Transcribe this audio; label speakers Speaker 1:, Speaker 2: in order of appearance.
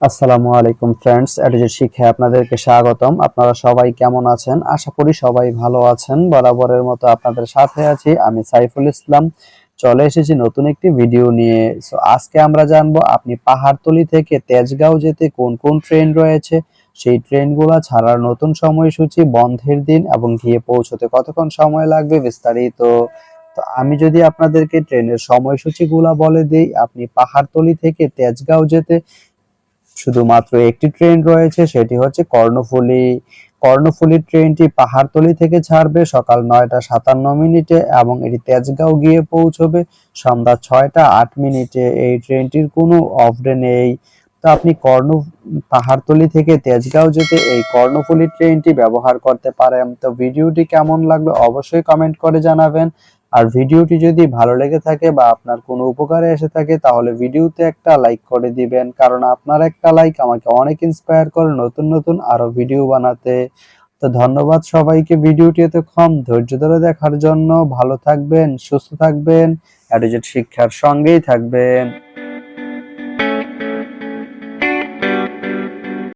Speaker 1: আসসালামু আলাইকুম friends, educate শিক্ষায় আপনাদেরকে স্বাগতম। আপনারা সবাই কেমন আছেন? আশা করি সবাই ভালো আছেন। বরাবরের মতো আপনাদের সাথে আছি আমি সাইফুল ইসলাম। চলে এসেছি নতুন একটি ভিডিও নিয়ে। আজকে আমরা জানবো আপনি পাহাড়তলি থেকে তেজগাঁও যেতে কোন কোন ট্রেন রয়েছে, সেই ট্রেনগুলো ছাড়ার নতুন সময়সূচি, বন্ধের দিন এবং গিয়ে পৌঁছতে কতক্ষণ সময় লাগবে বিস্তারিত। তো আমি যদি আপনাদেরকে ট্রেনের সময়সূচিগুলা বলে দিই, আপনি পাহাড়তলি থেকে তেজগাঁও যেতে শুধুমাত্র একটি ট্রেন রয়েছে, সেটি হচ্ছে কর্ণফুলী। কর্ণফুলী ট্রেনটি পাহাড়তলি থেকে ছাড়বে সকাল 9টা 57 মিনিটে এবং এটি তেজগাঁও গিয়ে পৌঁছবে সন্ধ্যা 6টা 8 মিনিটে। এই ট্রেনটির কোনো অফ ডে নেই। তো আপনি পাহাড়তলি থেকে তেজগাঁও যেতে এই কর্ণফুলী ট্রেনটি ব্যবহার করতে পারেন। তো ভিডিওটি কেমন লাগলো অবশ্যই কমেন্ট করে জানাবেন। আর ভিডিওটি যদি ভালো লেগে থাকে বা আপনার কোনো উপকারে এসে থাকে তাহলে ভিডিওতে একটা লাইক করে দিবেন, কারণ আপনার একটা লাইক আমাকে অনেক ইন্সপায়ার করে নতুন নতুন আরো ভিডিও বানাতে। তো ধন্যবাদ সবাইকে ভিডিওটি এতক্ষণ ধৈর্য ধরে দেখার জন্য। ভালো থাকবেন, সুস্থ থাকবেন, এডুকেট শিক্ষার সঙ্গেই থাকবেন।